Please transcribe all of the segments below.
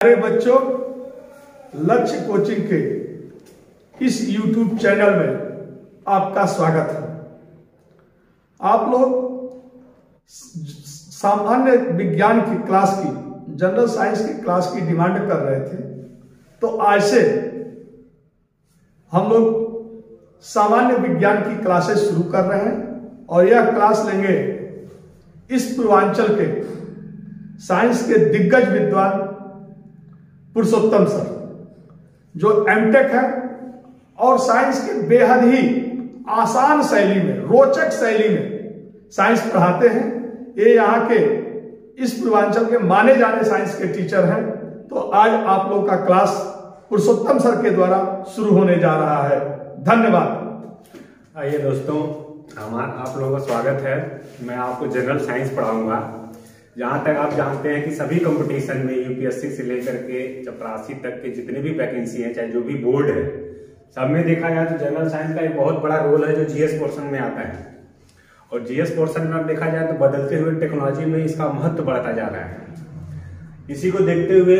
प्यारे बच्चों, लक्ष्य कोचिंग के इस YouTube चैनल में आपका स्वागत है। आप लोग सामान्य विज्ञान की क्लास की, जनरल साइंस की क्लास की डिमांड कर रहे थे, तो आज से हम लोग सामान्य विज्ञान की क्लासेस शुरू कर रहे हैं और यह क्लास लेंगे इस पूर्वांचल के साइंस के दिग्गज विद्वान पुरुषोत्तम सर, जो एमटेक है और साइंस के बेहद ही आसान शैली में, रोचक शैली में साइंस पढ़ाते हैं। ये यहाँ के इस पूर्वांचल के माने जाने साइंस के टीचर हैं। तो आज आप लोग का क्लास पुरुषोत्तम सर के द्वारा शुरू होने जा रहा है। धन्यवाद। आइए दोस्तों, आप लोगों का स्वागत है। मैं आपको जनरल साइंस पढ़ाऊंगा। जहाँ तक आप जानते हैं कि सभी कंपटीशन में यूपीएससी से लेकर के चपरासी तक के जितने भी वैकेंसी हैं, चाहे जो भी बोर्ड है, सब में देखा जाए तो जनरल साइंस का एक बहुत बड़ा रोल है जो जीएस पोर्शन में आता है। और जीएस पोर्शन में देखा जाए तो बदलते हुए टेक्नोलॉजी में इसका महत्व बढ़ता जा रहा है। इसी को देखते हुए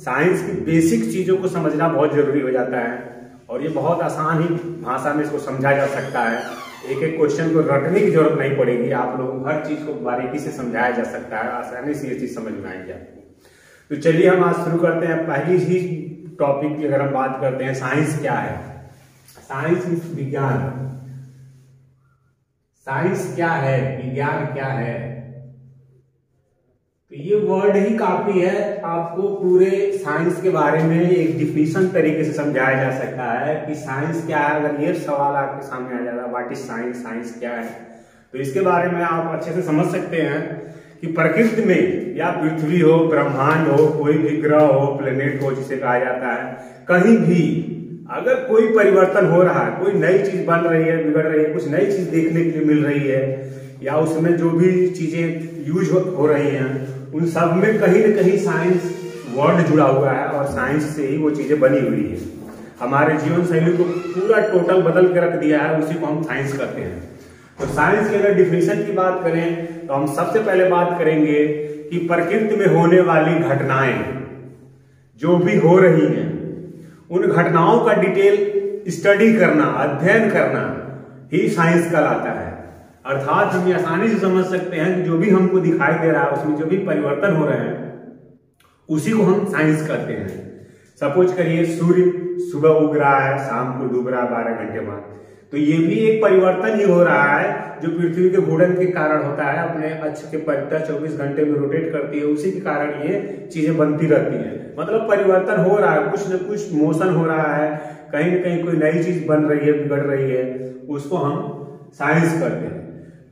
साइंस की बेसिक चीजों को समझना बहुत जरूरी हो जाता है और ये बहुत आसान ही भाषा में इसको समझा जा सकता है। एक एक क्वेश्चन को रटने की जरूरत नहीं पड़ेगी, आप लोगों को हर चीज को बारीकी से समझाया जा सकता है, आसानी से ये चीज समझ में आएगी आपको। तो चलिए हम आज शुरू करते हैं। पहली ही टॉपिक की अगर हम बात करते हैं, साइंस क्या है। साइंस इज विज्ञान। साइंस क्या है, विज्ञान क्या है, तो ये वर्ड ही काफी है। आपको पूरे साइंस के बारे में एक डिफिनीशन तरीके से समझाया जा सकता है कि साइंस क्या है। अगर ये सवाल आपके सामने आ जाता है, व्हाट इज साइंस, साइंस क्या है, तो इसके बारे में आप अच्छे से समझ सकते हैं कि प्रकृति में, या पृथ्वी हो, ब्रह्मांड हो, कोई भी ग्रह हो, प्लेनेट हो जिसे कहा जाता है, कहीं भी अगर कोई परिवर्तन हो रहा है, कोई नई चीज बन रही है, बिगड़ रही है, कुछ नई चीज देखने के लिए मिल रही है, या उसमें जो भी चीजें यूज हो रही हैं, उन सब में कहीं न कहीं साइंस वर्ड जुड़ा हुआ है और साइंस से ही वो चीजें बनी हुई है। हमारे जीवन शैली को पूरा टोटल बदल के रख दिया है, उसी को हम साइंस कहते हैं। तो साइंस की अगर डिफिनीशन की बात करें तो हम सबसे पहले बात करेंगे कि प्रकृति में होने वाली घटनाएं जो भी हो रही हैं, उन घटनाओं का डिटेल स्टडी करना, अध्ययन करना ही साइंस कहलाता है। अर्थात हम ये आसानी से समझ सकते हैं कि जो भी हमको दिखाई दे रहा है, उसमें जो भी परिवर्तन हो रहे हैं, उसी को हम साइंस कहते हैं। सपोज करिए सूर्य सुबह उग रहा है, शाम को डूब रहा है 12 घंटे बाद, तो ये भी एक परिवर्तन ही हो रहा है जो पृथ्वी के घूर्णन के कारण होता है। अपने अक्ष के परितः 24 घंटे में रोटेट करती है, उसी के कारण ये चीजें बनती रहती हैं। मतलब परिवर्तन हो रहा है, कुछ न कुछ मोशन हो रहा है, कहीं न कहीं कोई नई चीज बन रही है, बिगड़ रही है, उसको हम साइंस कहते हैं।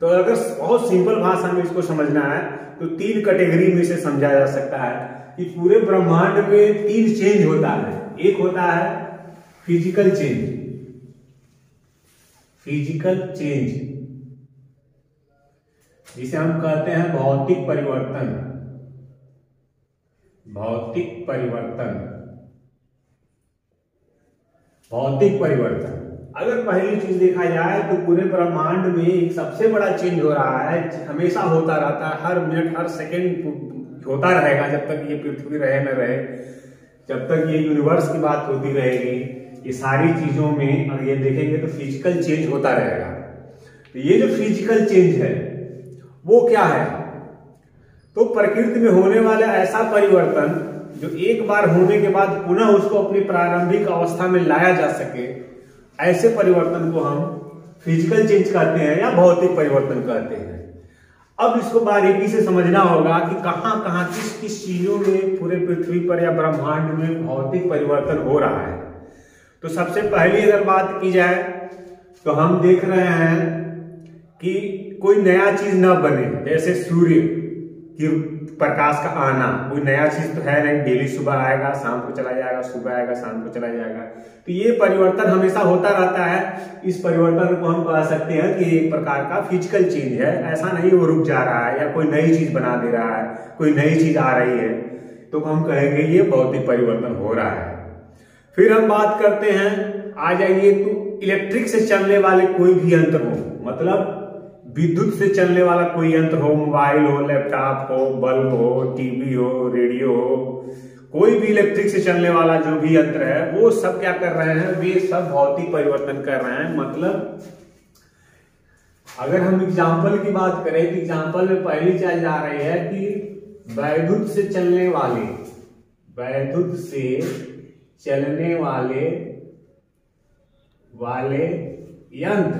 तो अगर बहुत सिंपल भाषा में इसको समझना है तो 3 कैटेगरी में से समझा जा सकता है कि पूरे ब्रह्मांड में 3 चेंज होता है। एक होता है फिजिकल चेंज, फिजिकल चेंज जिसे हम कहते हैं भौतिक परिवर्तन। भौतिक परिवर्तन, भौतिक परिवर्तन। अगर पहली चीज देखा जाए तो पूरे ब्रह्मांड में एक सबसे बड़ा चेंज हो रहा है, हमेशा होता रहता है, हर मिनट हर सेकंड होता रहेगा जब तक ये पृथ्वी रहे न रहे, जब तक ये यूनिवर्स की बात होती रहेगी। ये सारी चीजों में अगर ये देखेंगे तो फिजिकल चेंज होता रहेगा। तो ये जो फिजिकल चेंज है वो क्या है, तो प्रकृति में होने वाला ऐसा परिवर्तन जो एक बार होने के बाद पुनः उसको अपनी प्रारंभिक अवस्था में लाया जा सके, ऐसे परिवर्तन को हम फिजिकल चेंज कहते हैं या भौतिक परिवर्तन कहते हैं। अब इसको बारीकी से समझना होगा कि कहां कहां किस किस चीजों में पूरे पृथ्वी पर या ब्रह्मांड में भौतिक परिवर्तन हो रहा है। तो सबसे पहली अगर बात की जाए तो हम देख रहे हैं कि कोई नया चीज न बने, जैसे सूर्य की प्रकाश का आना, कोई नया चीज तो है नहीं, डेली सुबह आएगा, शाम को चला जाएगा, सुबह आएगा, शाम को चला जाएगा। तो ये परिवर्तन हमेशा होता रहता है। इस परिवर्तन को हम कह सकते हैं कि एक प्रकार का फिजिकल चेंज है। ऐसा नहीं वो रुक जा रहा है या कोई नई चीज बना दे रहा है, कोई नई चीज आ रही है, तो हम कहेंगे ये भौतिक परिवर्तन हो रहा है। फिर हम बात करते हैं, आ जाइए तो इलेक्ट्रिक से चलने वाले कोई भी यंत्र हो, मतलब विद्युत से चलने वाला कोई यंत्र हो, मोबाइल हो, लैपटॉप हो, बल्ब हो, टीवी हो, रेडियो हो, कोई भी इलेक्ट्रिक से चलने वाला जो भी यंत्र है वो सब क्या कर रहे हैं, वे सब भौतिक परिवर्तन कर रहे हैं। मतलब अगर हम एग्जाम्पल की बात करें तो एग्जाम्पल में पहली चीज आ रही है कि वैद्युत से चलने वाले यंत्र,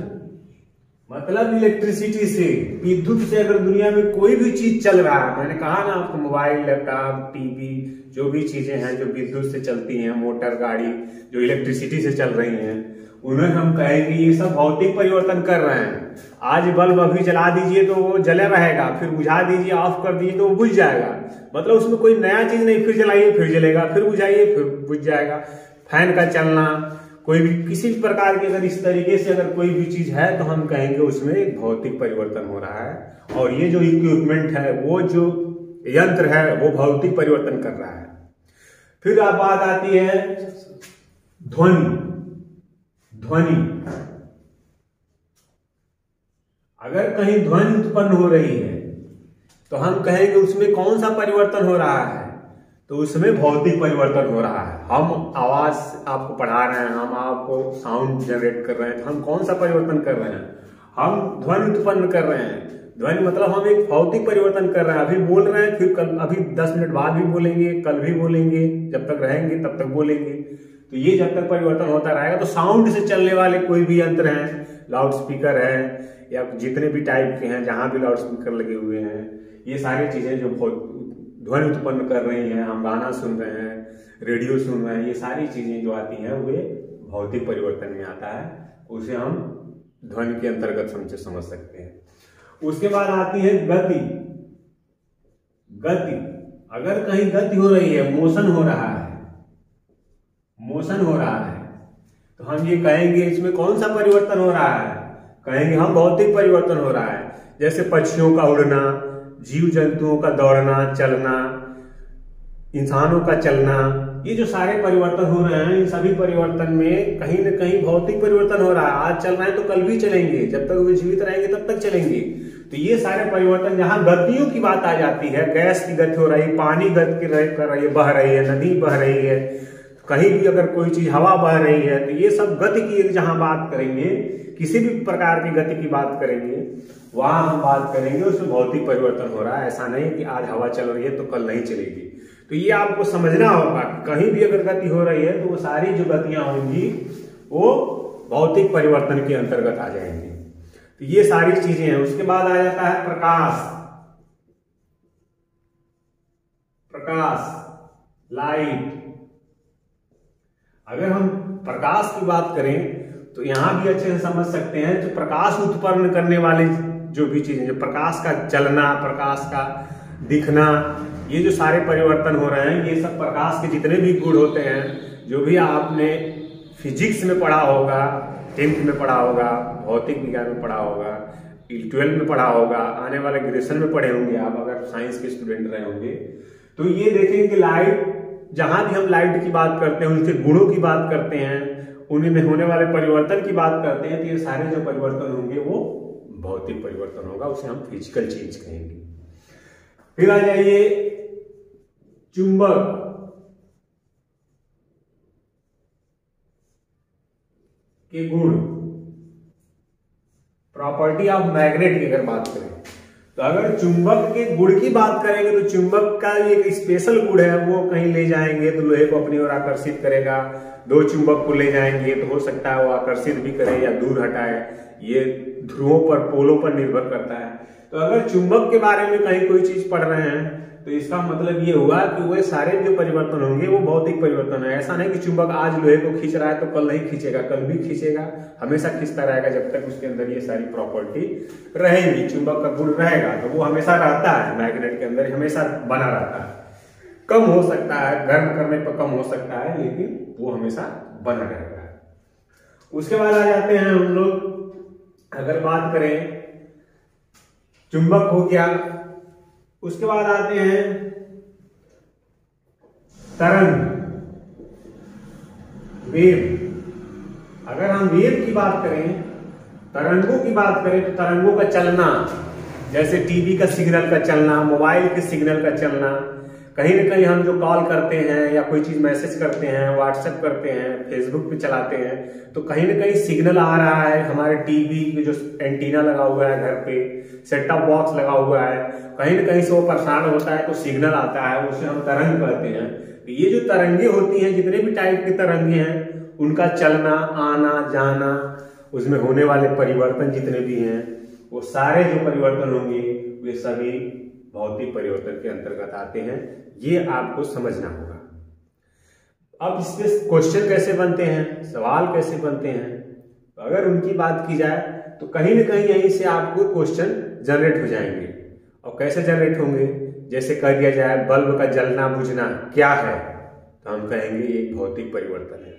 मतलब इलेक्ट्रिसिटी से, विद्युत से अगर दुनिया में कोई भी चीज चल रहा है, मैंने कहा ना आपको मोबाइल, लैपटॉप, टीवी, जो भी चीजें हैं जो विद्युत से चलती हैं, मोटर गाड़ी जो इलेक्ट्रिसिटी से चल रही हैं, उन्हें हम कहेंगे ये सब भौतिक परिवर्तन कर रहे हैं। आज बल्ब अभी जला दीजिए तो वो जले रहेगा, फिर बुझा दीजिए, ऑफ कर दीजिए तो वो बुझ जाएगा। मतलब उसमें कोई नया चीज नहीं, फिर जलाइए फिर जलेगा, फिर बुझाइए फिर बुझ जाएगा। फैन का चलना, कोई भी किसी भी प्रकार की अगर इस तरीके से अगर कोई भी चीज है तो हम कहेंगे उसमें एक भौतिक परिवर्तन हो रहा है। और ये जो इक्विपमेंट है, वो जो यंत्र है, वो भौतिक परिवर्तन कर रहा है। फिर आप बात आती है ध्वनि। अगर कहीं ध्वनि उत्पन्न हो रही है तो हम कहेंगे उसमें कौन सा परिवर्तन हो रहा है, तो उसमें भौतिक परिवर्तन हो रहा है। हम आवाज आपको पढ़ा रहे हैं, हम आपको साउंड जनरेट कर रहे हैं, तो हम कौन सा परिवर्तन कर रहे हैं, हम ध्वनि उत्पन्न कर रहे हैं। ध्वनि मतलब हम एक भौतिक परिवर्तन कर रहे हैं। अभी बोल रहे हैं, फिर कल, अभी 10 मिनट बाद भी बोलेंगे, कल भी बोलेंगे, जब तक रहेंगे तब तक बोलेंगे। तो ये जब तक परिवर्तन होता रहेगा। तो साउंड से चलने वाले कोई भी यंत्र हैं, लाउड स्पीकर है या जितने भी टाइप के हैं, जहां भी लाउड स्पीकर लगे हुए हैं, ये सारी चीजें जो ध्वनि उत्पन्न कर रही हैं, हम गाना सुन रहे हैं, रेडियो सुन रहे हैं, ये सारी चीजें जो आती हैं वे भौतिक परिवर्तन में आता है। उसे हम ध्वनि के अंतर्गत समझ सकते हैं। उसके बाद आती है गति। अगर कहीं गति हो रही है, मोशन हो रहा है, तो हम ये कहेंगे इसमें कौन सा परिवर्तन हो रहा है, कहेंगे हम भौतिक परिवर्तन हो रहा है। जैसे पक्षियों का उड़ना, जीव जंतुओं का दौड़ना चलना, इंसानों का चलना, ये जो सारे परिवर्तन हो रहे हैं, इन सभी परिवर्तन में कहीं न कहीं भौतिक परिवर्तन हो रहा है। आज चल रहे हैं तो कल भी चलेंगे, जब तक वे जीवित रहेंगे तब तक चलेंगे। तो ये सारे परिवर्तन, जहां गतियों की बात आ जाती है, गैस की गति हो रही है, पानी गति कर रही है, बह रही है, नदी बह रही है, कहीं भी अगर कोई चीज हवा बह रही है, तो ये सब गति की जहां बात करेंगे, किसी भी प्रकार की गति की बात करेंगे, वहां हम बात करेंगे उसमें भौतिक परिवर्तन हो रहा है। ऐसा नहीं कि आज हवा चल रही है तो कल नहीं चलेगी। तो ये आपको समझना होगा कि कहीं भी अगर गति हो रही है तो वो सारी जो गतियां होंगी वो भौतिक परिवर्तन के अंतर्गत आ जाएंगी। तो ये सारी चीजें हैं। उसके बाद आ जाता है प्रकाश, लाइट। अगर हम प्रकाश की बात करें तो यहां भी अच्छे से समझ सकते हैं। तो प्रकाश उत्पन्न करने वाली जो भी चीजें, जो प्रकाश का चलना, प्रकाश का दिखना, ये जो सारे परिवर्तन हो रहे हैं, ये सब प्रकाश के जितने भी गुण होते हैं, जो भी आपने फिजिक्स में पढ़ा होगा, 10th में पढ़ा होगा, भौतिक विज्ञान में पढ़ा होगा, 12th में पढ़ा होगा, आने वाले ग्रेजुएशन में पढ़े होंगे आप अगर साइंस के स्टूडेंट रहे होंगे। तो ये देखेंगे कि लाइट, जहां भी हम लाइट की बात करते हैं, उनके गुणों की बात करते हैं, उनमें होने वाले परिवर्तन की बात करते हैं, तो ये सारे जो परिवर्तन होंगे वो भौतिक परिवर्तन होगा, उसे हम फिजिकल चेंज कहेंगे। फिर आ जाइए चुंबक के गुण, प्रॉपर्टी ऑफ मैग्नेट की अगर बात करें, तो अगर चुंबक के गुण की बात करेंगे तो चुंबक का एक स्पेशल गुण है, वो कहीं ले जाएंगे तो लोहे को अपनी ओर आकर्षित करेगा। दो चुंबक को ले जाएंगे तो हो सकता है वो आकर्षित भी करे या दूर हटाए, ये ध्रुवों पर, पोलों पर निर्भर करता है। तो अगर चुंबक के बारे में कहीं कोई चीज पढ़ रहे हैं तो इसका मतलब ये हुआ कि वह सारे जो परिवर्तन होंगे वो भौतिक परिवर्तन है। ऐसा नहीं कि चुंबक आज लोहे को खींच रहा है तो कल नहीं खींचेगा, कल भी खींचेगा, हमेशा खींचता रहेगा जब तक उसके अंदर ये सारी प्रॉपर्टी रहेगी। चुंबक का गुण रहेगा तो वो हमेशा रहता है, मैग्नेट के अंदर हमेशा बना रहता है। कम हो सकता है, गर्म करने पर कम हो सकता है, लेकिन वो हमेशा बना रहता है। उसके बाद आ जाते हैं हम लोग, अगर बात करें चुंबक हो गया, उसके बाद आते हैं तरंग, वेव। अगर हम वेव की बात करें, तरंगों की बात करें, तो तरंगों का चलना, जैसे टीवी का सिग्नल का चलना, मोबाइल के सिग्नल का चलना, कहीं ना कहीं हम जो कॉल करते हैं या कोई चीज मैसेज करते हैं, व्हाट्सएप करते हैं, फेसबुक पे चलाते हैं, तो कहीं ना कहीं सिग्नल आ रहा है। हमारे टीवी के जो एंटीना लगा हुआ है घर पे, सेट टॉप बॉक्स लगा हुआ है, कहीं ना कहीं से वो प्रसारण होता है तो सिग्नल आता है, उसे हम तरंग कहते हैं। तो ये जो तरंगे होती हैं, जितने भी टाइप की तरंगे हैं, उनका चलना, आना, जाना, उसमें होने वाले परिवर्तन जितने भी हैं, वो सारे जो परिवर्तन होंगे वे सभी भौतिक परिवर्तन के अंतर्गत आते हैं। ये आपको समझना होगा। अब इस पे क्वेश्चन कैसे बनते हैं, सवाल कैसे बनते हैं, तो अगर उनकी बात की जाए तो कहीं ना कहीं यहीं से आपको क्वेश्चन जनरेट हो जाएंगे। और कैसे जनरेट होंगे, जैसे कह दिया जाए बल्ब का जलना बुझना क्या है, तो हम कहेंगे एक भौतिक परिवर्तन है।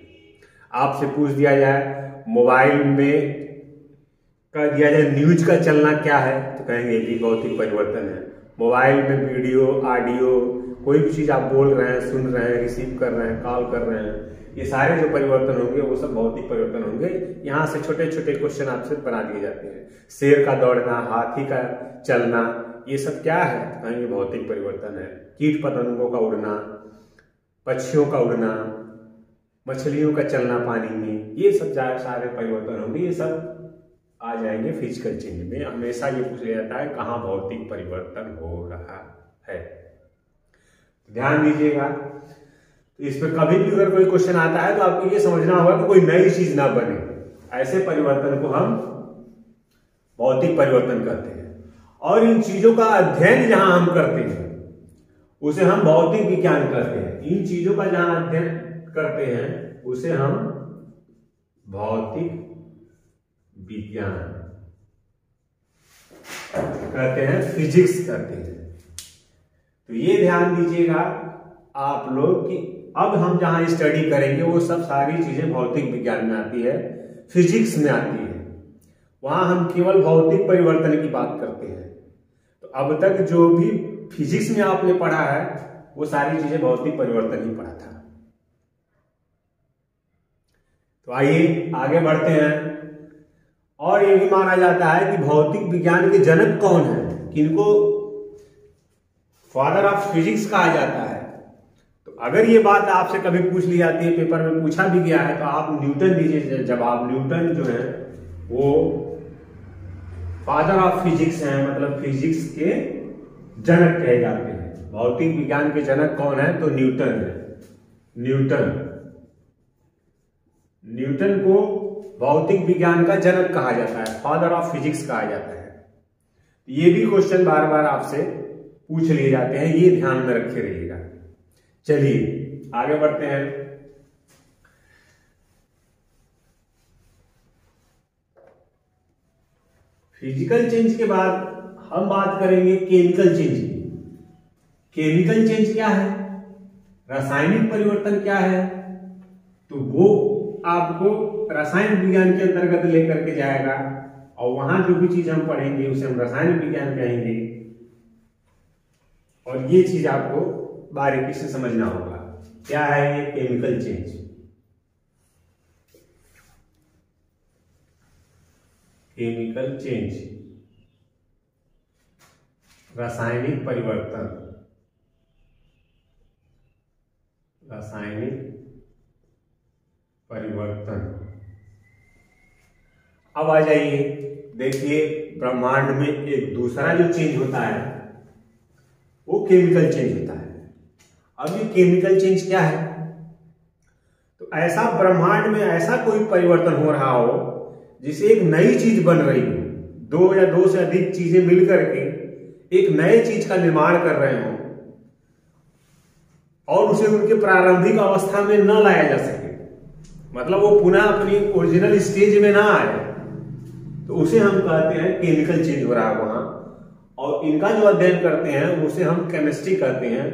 आपसे पूछ दिया जाए मोबाइल में कह दिया जाए न्यूज का चलना क्या है, तो कहेंगे ये भौतिक परिवर्तन है। मोबाइल में वीडियो, ऑडियो, कोई भी चीज आप बोल रहे हैं, सुन रहे हैं, रिसीव कर रहे हैं, कॉल कर रहे हैं, ये सारे जो परिवर्तन होंगे वो सब भौतिक परिवर्तन होंगे। यहाँ से छोटे छोटे क्वेश्चन आपसे बना दिए जाते हैं। शेर का दौड़ना, हाथी का चलना, ये सब क्या है, कहेंगे भौतिक परिवर्तन है। कीट पतंगों का उड़ना, पक्षियों का उड़ना, मछलियों का चलना पानी में, ये सब सारे परिवर्तन होंगे। ये सब आ जाएंगे फिजिकल चेंज में। हमेशा ये पूछा जाता है कहाँ भौतिक परिवर्तन हो रहा है, ध्यान दीजिएगा। तो इस पर कभी भी अगर कोई क्वेश्चन आता है तो आपको ये समझना होगा कि कोई नई चीज ना बने, ऐसे परिवर्तन को हम भौतिक परिवर्तन कहते हैं। और इन चीजों का अध्ययन जहां हम करते हैं उसे हम भौतिक विज्ञान कहते हैं। इन चीजों का जहां अध्ययन करते हैं उसे हम भौतिक विज्ञान कहते हैं, फिजिक्स कहते हैं। तो ये ध्यान दीजिएगा आप लोग कि अब हम जहां स्टडी करेंगे वो सब सारी चीजें भौतिक विज्ञान में आती है, फिजिक्स में आती है। वहां हम केवल भौतिक परिवर्तन की बात करते हैं। तो अब तक जो भी फिजिक्स में आपने पढ़ा है वो सारी चीजें भौतिक परिवर्तन ही पढ़ा था। तो आइए आगे बढ़ते हैं। और ये भी माना जाता है कि भौतिक विज्ञान के जनक कौन है, किनको फादर ऑफ फिजिक्स कहा जाता है। तो अगर ये बात आपसे कभी पूछ ली जाती है, पेपर में पूछा भी गया है, तो आप न्यूटन दीजिए जवाब। न्यूटन जो है वो फादर ऑफ फिजिक्स हैं, मतलब फिजिक्स के जनक कहे जाते हैं। भौतिक विज्ञान के जनक कौन है, तो न्यूटन है। न्यूटन को भौतिक विज्ञान का जनक कहा जाता है, फादर ऑफ फिजिक्स कहा जाता है। ये भी क्वेश्चन बार बार आपसे पूछ लिए जाते हैं, ये ध्यान में रखे रहिएगा। चलिए आगे बढ़ते हैं। फिजिकल चेंज के बाद हम बात करेंगे केमिकल चेंज की। केमिकल चेंज क्या है, रासायनिक परिवर्तन क्या है, तो वो आपको रसायन विज्ञान के अंतर्गत लेकर के जाएगा। और वहां जो भी चीज हम पढ़ेंगे उसे हम रसायन विज्ञान कहेंगे। और ये चीज आपको बारीकी से समझना होगा, क्या है ये केमिकल चेंज। केमिकल चेंज, रासायनिक परिवर्तन, रासायनिक परिवर्तन। अब आ जाइए, देखिए ब्रह्मांड में एक दूसरा जो चेंज होता है वो केमिकल चेंज होता है। अब ये केमिकल चेंज क्या है, तो ऐसा ब्रह्मांड में ऐसा कोई परिवर्तन हो रहा हो जिसे एक नई चीज बन रही हो, दो या दो से अधिक चीजें मिलकर के एक नए चीज का निर्माण कर रहे हो और उसे उनके प्रारंभिक अवस्था में न लाया जा सके, मतलब वो पुनः अपनी ओरिजिनल स्टेज में ना आए, तो उसे हम कहते हैं केमिकल चेंज हो रहा है वहां। और इनका जो अध्ययन करते हैं उसे हम केमिस्ट्री कहते हैं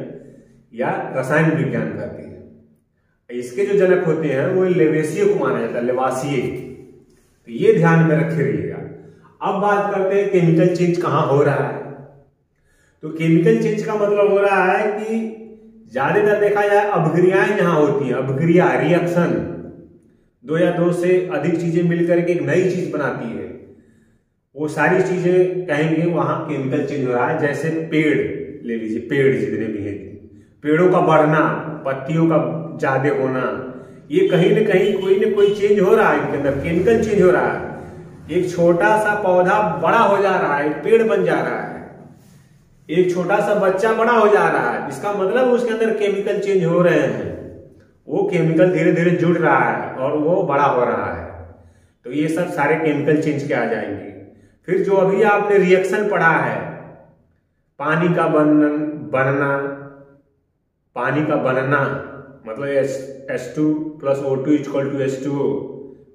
या रसायन विज्ञान कहते हैं। इसके जो जनक होते हैं वो लेवेसिये को माना जाता है, लेवासिये। तो ये ध्यान में रखे रहिएगा। अब बात करते हैं केमिकल चेंज कहां हो रहा है। तो केमिकल चेंज का मतलब हो रहा है कि ज्यादातर देखा जाए अपक्रियाएं जहां होती हैं, अपक्रिया, रिएक्शन, दो या दो से अधिक चीजें मिलकर के एक नई चीज बनाती है, वो सारी चीजें कहेंगे वहां केमिकल चेंज हो रहा है। जैसे पेड़ ले लीजिए, पेड़ जितने भी हैं, पेड़ों का बढ़ना, पत्तियों का ज्यादा होना, ये कहीं न कहीं कोई न कोई चेंज हो रहा है, इनके अंदर केमिकल चेंज हो रहा है। एक छोटा सा पौधा बड़ा हो जा रहा है, एक पेड़ बन जा रहा है, एक छोटा सा बच्चा बड़ा हो जा रहा है, इसका मतलब उसके अंदर केमिकल चेंज हो रहे हैं। वो केमिकल धीरे धीरे जुड़ रहा है और वो बड़ा हो रहा है। तो ये सब सारे केमिकल चेंज के आ जाएंगे। फिर जो अभी आपने रिएक्शन पढ़ा है, पानी का बनना, पानी का बनना मतलब H2 + O2 = H2O,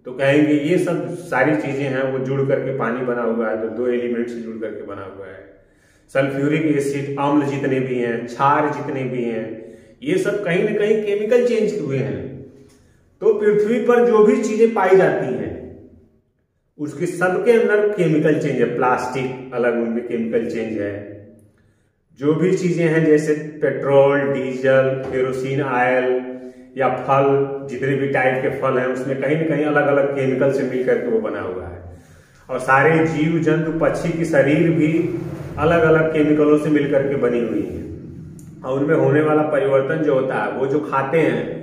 तो कहेंगे ये सब सारी चीजें हैं वो जुड़ करके पानी बना हुआ है। तो 2 एलिमेंट से जुड़ करके बना हुआ है। सल्फ्यूरिक एसिड, अम्ल जितने भी हैं, क्षार जितने भी हैं, ये सब कहीं ना कहीं केमिकल चेंज हुए हैं। तो पृथ्वी पर जो भी चीजें पाई जाती हैं उसके सबके अंदर केमिकल चेंज है। प्लास्टिक अलग, उनमें केमिकल चेंज है। जो भी चीजें हैं जैसे पेट्रोल, डीजल, केरोसिन ऑयल या फल, जितने भी टाइप के फल हैं उसमें कहीं ना कहीं अलग अलग केमिकल से मिलकर के वो बना हुआ है। और सारे जीव जंतु, पक्षी की शरीर भी अलग अलग केमिकलों से मिलकर के बनी हुई है। और उनमें होने वाला परिवर्तन जो होता है, वो जो खाते हैं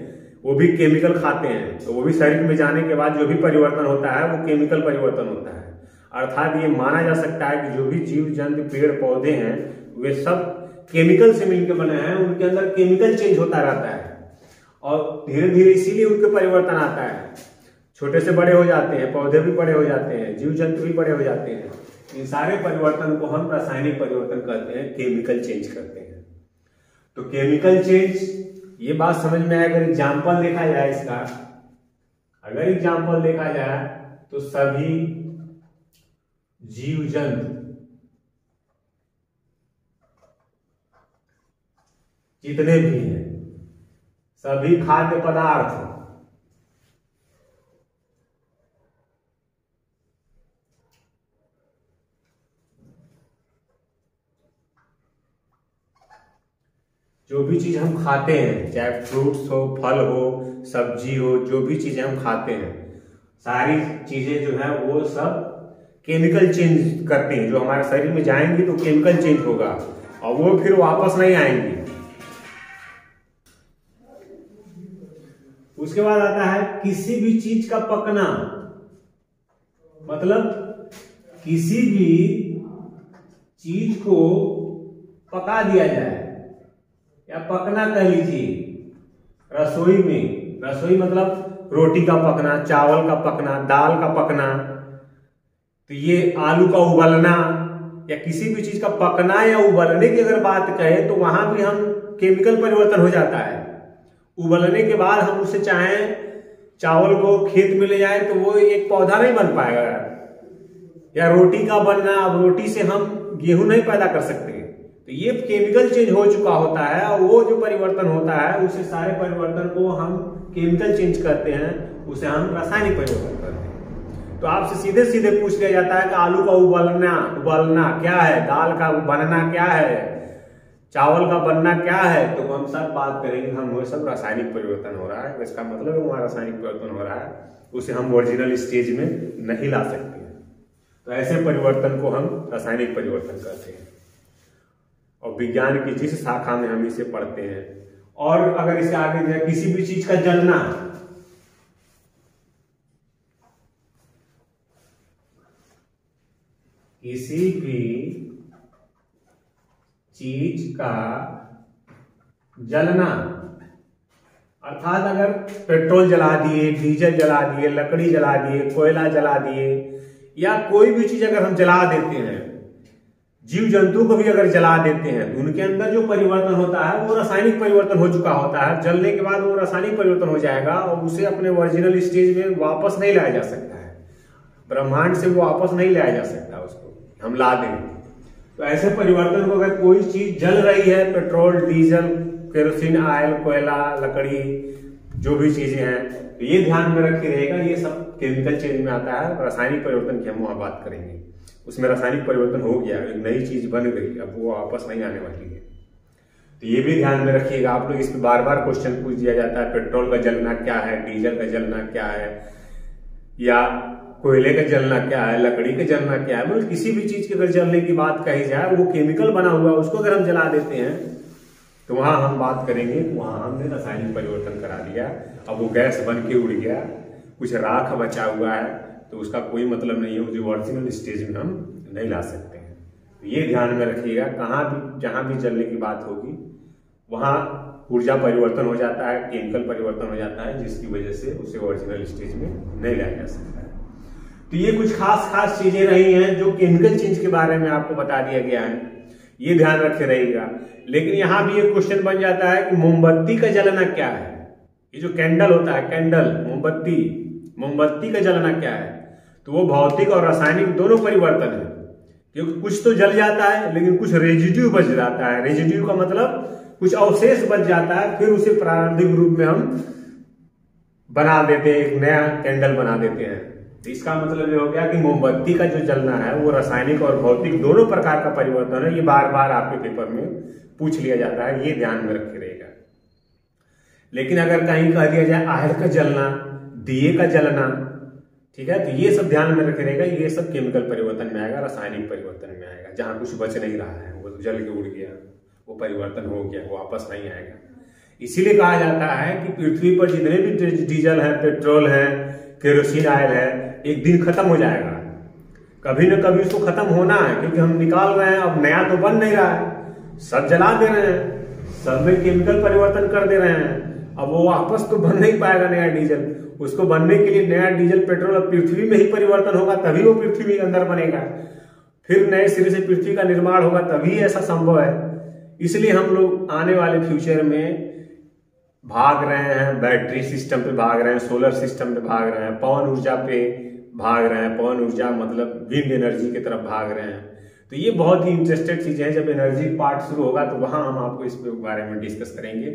वो भी केमिकल खाते हैं, तो वो भी शरीर में जाने के बाद जो भी परिवर्तन होता है वो केमिकल परिवर्तन होता है। अर्थात ये माना जा सकता है कि जो भी जीव जंतु, पेड़ पौधे हैं वे सब केमिकल से मिलकर बने हैं। उनके अंदर केमिकल चेंज होता रहता है और धीरे धीरे इसीलिए उनके परिवर्तन आता है। छोटे से बड़े हो जाते हैं, पौधे भी बड़े हो जाते हैं, जीव जंतु भी बड़े हो जाते हैं। इन सारे परिवर्तन को हम रासायनिक परिवर्तन कहते हैं, केमिकल चेंज करते हैं। तो केमिकल चेंज, ये बात समझ में आए। अगर एग्जाम्पल देखा जाए इसका, अगर एग्जाम्पल देखा जाए तो सभी जीव जंतु जितने भी हैं, सभी खाद्य पदार्थ जो भी चीज हम खाते हैं, चाहे फ्रूट्स हो, फल हो, सब्जी हो, जो भी चीजें हम खाते हैं, सारी चीजें जो है वो सब केमिकल चेंज करती हैं। जो हमारे शरीर में जाएंगी तो केमिकल चेंज होगा और वो फिर वापस नहीं आएंगी। उसके बाद आता है किसी भी चीज का पकना, मतलब किसी भी चीज को पका दिया जाए या पकना कह लीजिए। रसोई में, रसोई मतलब रोटी का पकना, चावल का पकना, दाल का पकना, तो ये आलू का उबलना या किसी भी चीज का पकना या उबलने की अगर बात करें तो वहां भी हम केमिकल परिवर्तन हो जाता है। उबलने के बाद हम उसे चाहें चावल को खेत में ले जाए तो वो एक पौधा नहीं बन पाएगा। या रोटी का बनना, अब रोटी से हम गेहूं नहीं पैदा कर सकते। तो ये केमिकल चेंज हो चुका होता है और वो जो परिवर्तन होता है उसे सारे परिवर्तन को हम केमिकल चेंज करते हैं, उसे हम रासायनिक परिवर्तन करते हैं। तो आपसे सीधे सीधे पूछ लिया जाता है कि आलू का उबलना क्या है, दाल का बनना क्या है, चावल का बनना क्या है। तो हम सब बात करेंगे हम वो सब रासायनिक परिवर्तन हो रहा है। इसका मतलब वहां रासायनिक परिवर्तन हो रहा है, उसे हम ओरिजिनल स्टेज में नहीं ला सकते। तो ऐसे परिवर्तन को हम रासायनिक परिवर्तन कहते हैं और विज्ञान की जिस शाखा में हम इसे पढ़ते हैं। और अगर इसे आगे जाए, किसी भी चीज का जलना, किसी भी चीज का जलना, अर्थात अगर पेट्रोल जला दिए, डीजल जला दिए, लकड़ी जला दिए, कोयला जला दिए या कोई भी चीज अगर हम जला देते हैं, जीव जंतु को भी अगर जला देते हैं तो उनके अंदर जो परिवर्तन होता है वो रासायनिक परिवर्तन हो चुका होता है। जलने के बाद वो रासायनिक परिवर्तन हो जाएगा और उसे अपने ओरिजिनल स्टेज में वापस नहीं लाया जा सकता है। ब्रह्मांड से वो वापस नहीं लाया जा सकता, उसको हम ला देंगे। तो ऐसे परिवर्तन को अगर कोई चीज जल रही है, पेट्रोल, डीजल, केरोसिन ऑयल, कोयला, लकड़ी, जो भी चीजें हैं, तो ये ध्यान में रखे रहेगा, ये सब केमिकल चेंज में आता है। रासायनिक परिवर्तन की हम वहां बात करेंगे। उसमें रासायनिक परिवर्तन हो गया, एक नई चीज बन गई, अब वो वापस नहीं आने वाली है। तो ये भी ध्यान में रखिएगा आप लोग। इसमें बार बार क्वेश्चन पूछ दिया जाता है, पेट्रोल का जलना क्या है, डीजल का जलना क्या है, या कोयले का जलना क्या है, लकड़ी का जलना क्या है। मतलब किसी भी चीज के अगर जलने की बात कही जाए, वो केमिकल बना हुआ है, उसको अगर हम जला देते हैं तो वहां हम बात करेंगे कि वहां हमने रासायनिक परिवर्तन करा दिया, अब वो गैस बन के उड़ गया, कुछ राख बचा हुआ है, तो उसका कोई मतलब नहीं है, जो ओरिजिनल स्टेज में हम नहीं ला सकते हैं। तो ये ध्यान में रखिएगा, कहाँ भी जहां भी जलने की बात होगी वहां ऊर्जा परिवर्तन हो जाता है, केमिकल परिवर्तन हो जाता है, जिसकी वजह से उसे ओरिजिनल स्टेज में नहीं लाया जा सकता है। तो ये कुछ खास चीजें रही हैं जो केमिकल चेंज के बारे में आपको बता दिया गया है, ये ध्यान रखे रहिएगा। लेकिन यहां भी एक क्वेश्चन बन जाता है कि मोमबत्ती का जलना क्या है। ये जो कैंडल होता है, कैंडल, मोमबत्ती का जलना क्या है? तो वो भौतिक और रासायनिक दोनों परिवर्तन है, क्योंकि कुछ तो जल जाता है लेकिन कुछ रेजिड्यू बच जाता है। रेजिड्यू का मतलब कुछ अवशेष बच जाता है, फिर उसे प्रारंभिक रूप में हम बना देते हैं, एक नया कैंडल बना देते हैं। तो इसका मतलब ये हो गया कि मोमबत्ती का जो जलना है वो रासायनिक और भौतिक दोनों प्रकार का परिवर्तन है। ये बार बार आपके पेपर में पूछ लिया जाता है, ये ध्यान में रखे रहेगा। लेकिन अगर कहीं कह दिया जाए आहट का जलना, दिए का जलना, ठीक है, तो ये सब ध्यान में रखे रहेगा। ये सब केमिकल परिवर्तन में आएगा, रासायनिक परिवर्तन में आएगा। जहां कुछ बच नहीं रहा है, वो जल के उड़ गया, वो परिवर्तन हो गया, वो वापस नहीं आएगा। इसीलिए कहा जाता है कि पृथ्वी पर जितने भी डीजल है, पेट्रोल है, केरोसिन ऑयल है, एक दिन खत्म हो जाएगा। कभी न कभी उसको खत्म होना है, क्योंकि हम निकाल रहे हैं, अब नया तो बन नहीं रहा है, सब जला दे रहे हैं, सब में केमिकल परिवर्तन कर दे रहे हैं। अब वो वापस तो बन नहीं पाएगा नया डीजल। उसको बनने के लिए नया डीजल, पेट्रोल अब पृथ्वी में ही परिवर्तन होगा, तभी वो पृथ्वी के अंदर बनेगा। फिर नए सिरे से पृथ्वी का निर्माण होगा, तभी ऐसा संभव है। इसलिए हम लोग आने वाले फ्यूचर में भाग रहे हैं, बैटरी सिस्टम पे भाग रहे हैं, सोलर सिस्टम पे भाग रहे हैं, पवन ऊर्जा पे भाग रहे हैं। पवन ऊर्जा मतलब विंड एनर्जी की तरफ भाग रहे हैं। तो ये बहुत ही इंटरेस्टेड चीजें हैं। जब एनर्जी पार्ट शुरू होगा तो वहां हम आपको इस बारे में डिस्कस करेंगे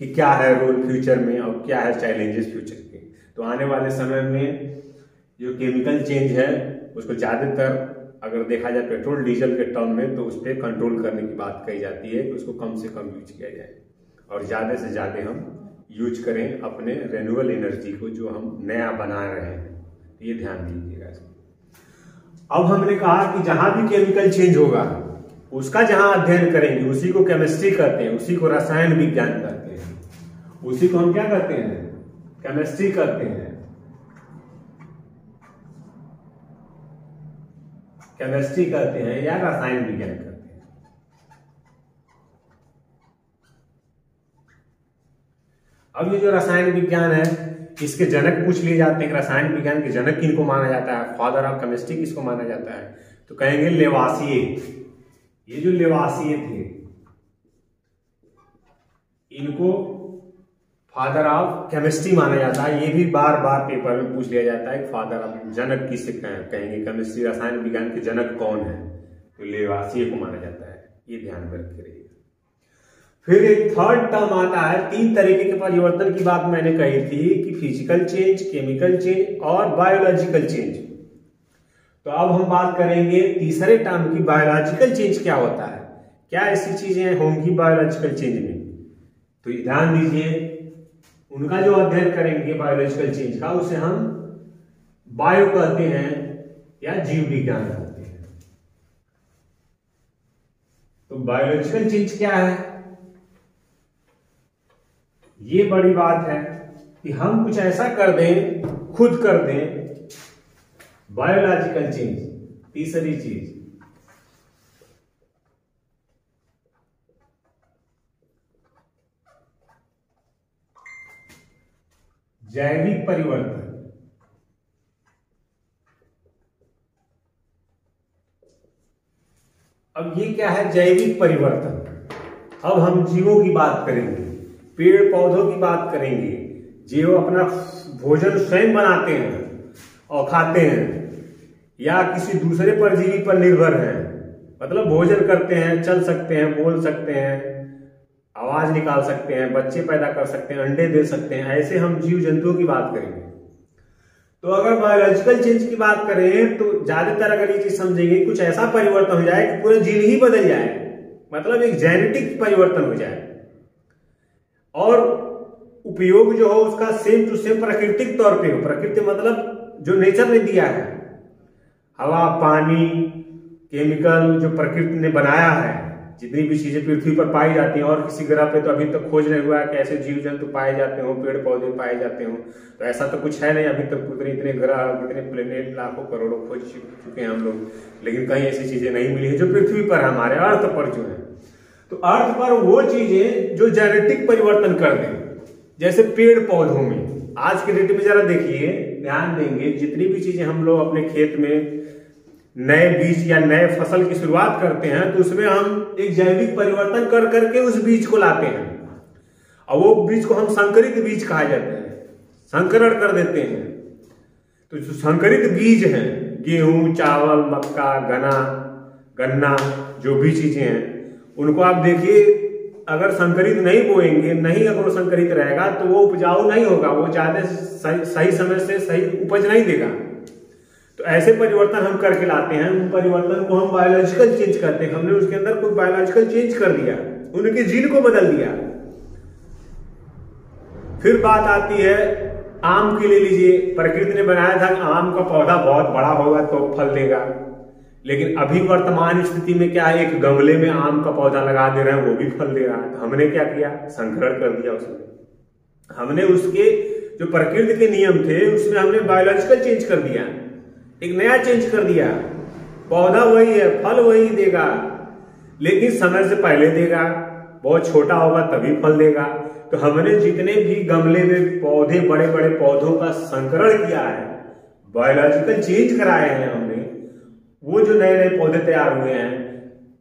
कि क्या है रोल फ्यूचर में और क्या है चैलेंजेस फ्यूचर के। तो आने वाले समय में जो केमिकल चेंज है उसको ज्यादातर अगर देखा जाए पेट्रोल डीजल के टर्म में, तो उस पर कंट्रोल करने की बात कही जाती है कि उसको कम से कम यूज किया जाए और ज्यादा से ज्यादा हम यूज करें अपने रेन्यूएबल एनर्जी को, जो हम नया बना रहे हैं। ये ध्यान दीजिएगा। अब हमने कहा कि जहां भी केमिकल चेंज होगा उसका जहां अध्ययन करेंगे उसी को केमिस्ट्री कहते हैं, उसी को रसायन विज्ञान कहते हैं, उसी को हम क्या कहते हैं? केमिस्ट्री कहते हैं। केमिस्ट्री कहते हैं या रसायन विज्ञान कहते हैं। अब ये जो रसायन विज्ञान है, इसके जनक पूछ लिए जाते हैं। रसायन विज्ञान के जनक किनको माना जाता है? फादर ऑफ केमिस्ट्री किसको माना जाता है? तो कहेंगे लेवासिए। ये जो लेवासिए थे, इनको फादर ऑफ केमिस्ट्री माना जाता है। ये भी बार बार पेपर में पूछ लिया जाता है, फादर ऑफ जनक किसे कहेंगे? केमिस्ट्री रसायन विज्ञान के जनक कौन है? तो लेवासिए को माना जाता है। ये ध्यान में रखे रहिए। फिर एक थर्ड टर्म आता है, 3 तरीके के परिवर्तन की बात मैंने कही थी कि फिजिकल चेंज, केमिकल चेंज और बायोलॉजिकल चेंज। तो अब हम बात करेंगे तीसरे टर्म की, बायोलॉजिकल चेंज क्या होता है, क्या ऐसी चीजें होंगी बायोलॉजिकल चेंज में। तो ध्यान दीजिए, उनका जो अध्ययन करेंगे बायोलॉजिकल चेंज का, उसे हम बायो कहते हैं या जीव विज्ञान कहते हैं। तो बायोलॉजिकल चेंज क्या है? ये बड़ी बात है कि हम कुछ ऐसा कर दें, खुद कर दें, बायोलॉजिकल चेंज। तीसरी चीज, जैविक परिवर्तन। अब ये क्या है जैविक परिवर्तन? अब हम जीवों की बात करेंगे, पेड़ पौधों की बात करेंगे, जो अपना भोजन स्वयं बनाते हैं और खाते हैं, या किसी दूसरे परजीवी पर निर्भर हैं, मतलब भोजन करते हैं, चल सकते हैं, बोल सकते हैं, आवाज निकाल सकते हैं, बच्चे पैदा कर सकते हैं, अंडे दे सकते हैं। ऐसे हम जीव जंतुओं की बात करेंगे। तो अगर बायोलॉजिकल चेंज की बात करें तो ज्यादातर अगर ये चीज समझेंगे, कुछ ऐसा परिवर्तन हो जाए कि पूरा जीन ही बदल जाए, मतलब एक जेनेटिक परिवर्तन हो जाए और उपयोग जो हो उसका सेम टू सेम प्राकृतिक तौर पे हो। प्रकृति मतलब जो नेचर ने दिया है, हवा, पानी, केमिकल जो प्रकृति ने बनाया है, जितनी भी चीजें पृथ्वी पर पाई जाती हैं, और किसी ग्रह पे तो अभी तक खोज नहीं हुआ है कि ऐसे जीव जंतु पाए जाते हो, पेड़ पौधे पाए जाते हो, तो ऐसा तो कुछ है नहीं अभी तक। इतने ग्रह, इतने प्लेनेट लाखों करोड़ों खोज चुके हैं हम लोग, लेकिन कहीं ऐसी चीजें नहीं मिली है जो पृथ्वी पर, हमारे अर्थ पर जो है। तो अर्थ पर वो चीजें जो जेनेटिक परिवर्तन कर दें, जैसे पेड़ पौधों में आज के डेट में जरा देखिए, ध्यान देंगे, जितनी भी चीजें हम लोग अपने खेत में नए बीज या नए फसल की शुरुआत करते हैं, तो उसमें हम एक जैविक परिवर्तन कर करके उस बीज को लाते हैं, और वो बीज को हम संकरित बीज कहा जाता है, संकरण कर देते हैं। तो जो संकरित बीज हैं, गेहूं, चावल, मक्का, गन्ना, जो भी चीजें हैं, उनको आप देखिए, अगर संकरित नहीं बोएंगे, नहीं अगर वो संकरित रहेगा तो वो उपजाऊ नहीं होगा, वो ज्यादा सही समय से सही उपज नहीं देगा। तो ऐसे परिवर्तन हम करके लाते हैं, उन परिवर्तन को हम बायोलॉजिकल चेंज करते हैं। हमने उसके अंदर कोई बायोलॉजिकल चेंज कर दिया, उनके जीन को बदल दिया। फिर बात आती है आम की, ले लीजिए, प्रकृति ने बनाया था कि आम का पौधा बहुत बड़ा होगा तो फल देगा, लेकिन अभी वर्तमान स्थिति में क्या है, एक गमले में आम का पौधा लगा दे रहे हैं, वो भी फल दे रहा है। तो हमने क्या किया, संकरण कर दिया उसमें। हमने उसके जो प्रकृति के नियम थे उसमें हमने बायोलॉजिकल चेंज कर दिया, एक नया चेंज कर दिया। पौधा वही है, फल वही देगा, लेकिन समय से पहले देगा, बहुत छोटा होगा तभी फल देगा। तो हमने जितने भी गमले में पौधे, बड़े बड़े पौधों का संकरण किया है, बायोलॉजिकल चेंज कराए हैं हमने, वो जो नए नए पौधे तैयार हुए हैं,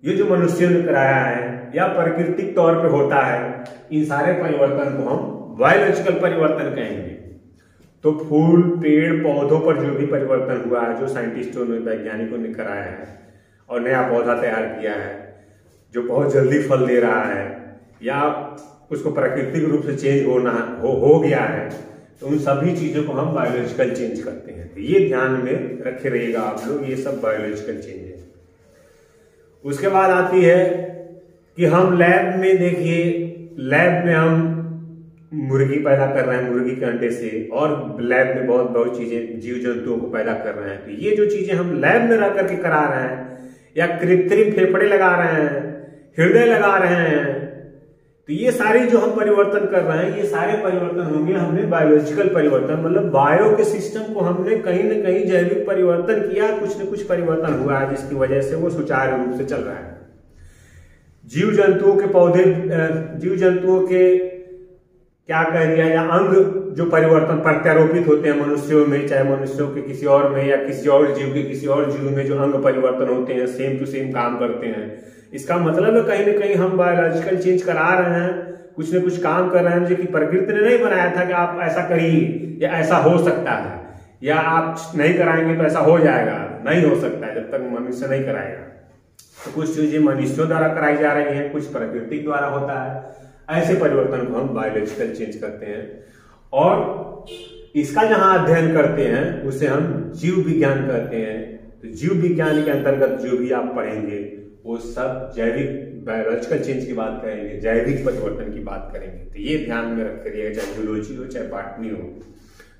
ये जो मनुष्यों ने कराया है या प्राकृतिक तौर पे होता है, इन सारे परिवर्तन को हम बायोलॉजिकल परिवर्तन कहेंगे। तो फूल, पेड़, पौधों पर जो भी परिवर्तन हुआ है, जो साइंटिस्टों ने, वैज्ञानिकों ने कराया है और नया पौधा तैयार किया है जो बहुत जल्दी फल दे रहा है, या उसको प्राकृतिक रूप से चेंज हो गया है, तो उन सभी चीजों को हम बायोलॉजिकल चेंज करते हैं। तो ये ध्यान में रखे रहिएगा आप लोग, ये सब बायोलॉजिकल चेंज है। उसके बाद आती है कि हम लैब में, देखिए, लैब में हम मुर्गी पैदा कर रहे हैं, मुर्गी के अंडे से, और लैब में बहुत बहुत चीजें, जीव जंतुओं को पैदा कर रहे हैं। तो ये जो चीजें हम लैब में रह करके करा रहे हैं, या कृत्रिम फेफड़े लगा रहे हैं, हृदय लगा रहे हैं, तो ये सारी जो हम परिवर्तन कर रहे हैं, ये सारे परिवर्तन होंगे हमने बायोलॉजिकल परिवर्तन, मतलब बायो के सिस्टम को हमने कहीं ना कहीं जैविक परिवर्तन किया, कुछ न कुछ परिवर्तन हुआ है जिसकी वजह से वो सुचारू रूप से चल रहा है। जीव जंतुओं के पौधे, जीव जंतुओं के क्या कह दिया, या अंग जो परिवर्तन प्रत्यारोपित होते हैं मनुष्यों में, चाहे मनुष्यों के किसी और में या किसी और जीव के किसी और जीव में, जो अंग परिवर्तन होते हैं, सेम टू सेम काम करते हैं। इसका मतलब है कहीं ना कहीं हम बायोलॉजिकल चेंज करा रहे हैं, कुछ न कुछ काम कर रहे हैं जो कि प्रकृति ने नहीं बनाया था कि आप ऐसा करिए या ऐसा हो सकता है, या आप नहीं कराएंगे तो ऐसा हो जाएगा, नहीं हो सकता है जब तक मनुष्य नहीं कराएगा। तो कुछ चीजें मनुष्यों द्वारा कराई जा रही हैं, कुछ प्रकृति द्वारा होता है। ऐसे परिवर्तन को हम बायोलॉजिकल चेंज करते हैं, और इसका जहां अध्ययन करते हैं उसे हम जीव विज्ञान कहते हैं। तो जीव विज्ञान के अंतर्गत जो भी आप पढ़ेंगे वो सब जैविक बायोलॉजिकल चेंज की बात करेंगे, जैविक परिवर्तन की बात करेंगे। तो ये ध्यान में रख करिएगा, चाहे जूलॉजी हो चाहे बॉटनी हो,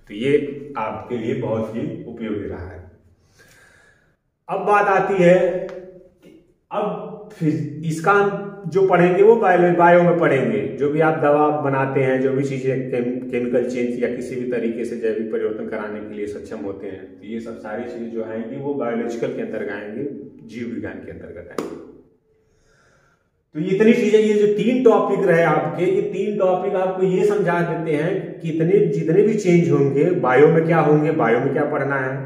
तो ये आपके लिए बहुत ही उपयोगी रहा है। अब बात आती है, अब इसका जो पढ़ेंगे वो बायो में पढ़ेंगे। जो भी आप दवा बनाते हैं, जो भी चीजें केमिकल चेंज या किसी भी तरीके से जैविक परिवर्तन कराने के लिए सक्षम होते हैं, तो ये सब सारी चीजें जो आएंगी वो बायोलॉजिकल के अंतर्गत आएंगे, जीव विज्ञान के अंतर्गत आएंगे। तो इतनी चीजें, ये जो 3 टॉपिक रहे आपके, ये 3 टॉपिक आपको ये समझा देते हैं कि जितने भी चेंज होंगे बायो में क्या होंगे, बायो में क्या पढ़ना है,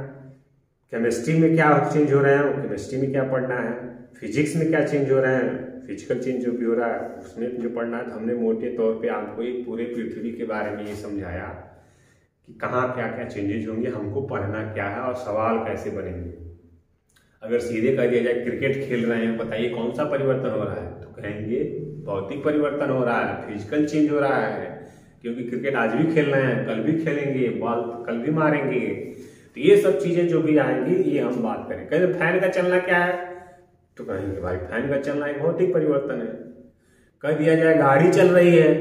केमिस्ट्री में क्या चेंज हो रहे हैं, केमिस्ट्री में क्या पढ़ना है, फिजिक्स में क्या चेंज हो रहे हैं, फिजिकल चेंज जो भी हो रहा है उसमें जो पढ़ना है। तो हमने मोटे तौर पे आपको एक पूरे पृथ्वी के बारे में ये समझाया कि कहाँ क्या क्या चेंजेज होंगे, हमको पढ़ना क्या है और सवाल कैसे बनेंगे। अगर सीधे कह दिया जाए क्रिकेट खेल रहे हैं, बताइए कौन सा परिवर्तन हो रहा है, तो कहेंगे भौतिक परिवर्तन हो रहा है, फिजिकल चेंज हो रहा है, क्योंकि क्रिकेट आज भी खेल रहे हैं, कल भी खेलेंगे, बॉल कल भी मारेंगे। तो ये सब चीजें जो भी आएंगी ये हम बात करें। कहें फैन का चलना क्या है, तो कहेंगे भाई फैन का चलना एक भौतिक परिवर्तन है। कह दिया जाए गाड़ी चल रही है,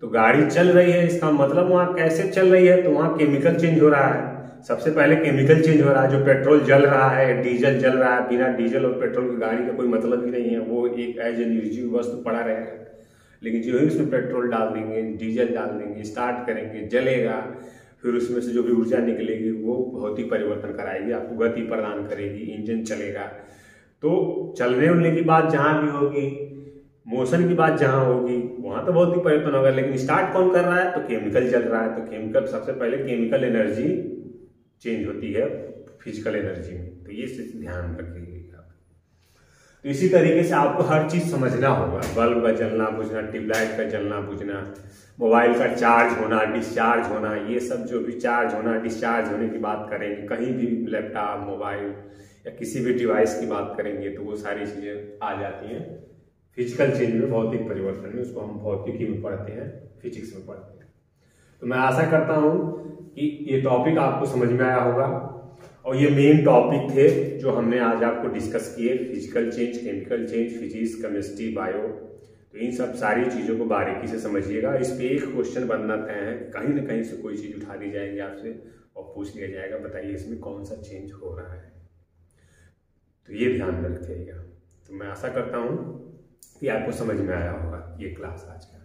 तो गाड़ी चल रही है, इसका मतलब वहां कैसे चल रही है, तो वहां केमिकल चेंज हो रहा है। सबसे पहले केमिकल चेंज हो रहा है। जो पेट्रोल जल रहा है, डीजल जल रहा है, बिना डीजल और पेट्रोल की गाड़ी का कोई मतलब ही नहीं है, वो एक एज ए निर्जीव वस्तु पड़ा रहेगा। लेकिन जो ही उसमें पेट्रोल डाल देंगे, डीजल डाल देंगे, स्टार्ट करेंगे, जलेगा, फिर उसमें से जो भी ऊर्जा निकलेगी वो भौतिक परिवर्तन कराएगी, आपको गति प्रदान करेगी, इंजन चलेगा। तो चलने उलने की बात जहाँ भी होगी, मोशन की बात जहाँ होगी, वहाँ तो भौतिक परिवर्तन होगा। लेकिन स्टार्ट कौन कर रहा है? तो केमिकल चल रहा है। तो केमिकल, सबसे पहले केमिकल एनर्जी चेंज होती है फिजिकल एनर्जी में। तो ये ध्यान रखिएगा। तो इसी तरीके से आपको हर चीज समझना होगा। बल्ब का जलना बुझना, ट्यूबलाइट का जलना बुझना, मोबाइल का चार्ज होना, डिस्चार्ज होना, ये सब जो भी चार्ज होना, डिस्चार्ज होने की बात करेंगे, कहीं भी लैपटॉप, मोबाइल या किसी भी डिवाइस की बात करेंगे तो वो सारी चीजें आ जाती हैं फिजिकल चेंज में, भौतिक परिवर्तन में। उसको हम भौतिकी में पढ़ते हैं, फिजिक्स में पढ़ते हैं। तो मैं आशा करता हूं कि ये टॉपिक आपको समझ में आया होगा। और ये मेन टॉपिक थे जो हमने आज आपको डिस्कस किए, physical change, chemical change, physics, chemistry, bio. तो इन सब सारी चीज़ों को बारीकी से समझिएगा। इस पे एक क्वेश्चन बनना तय है, कहीं ना कहीं से कोई चीज़ उठा दी जाएगी आपसे और पूछ लिया जाएगा, बताइए इसमें कौन सा चेंज हो रहा है। तो ये ध्यान में रखिएगा। तो मैं आशा करता हूँ कि आपको समझ में आया होगा ये क्लास आज का।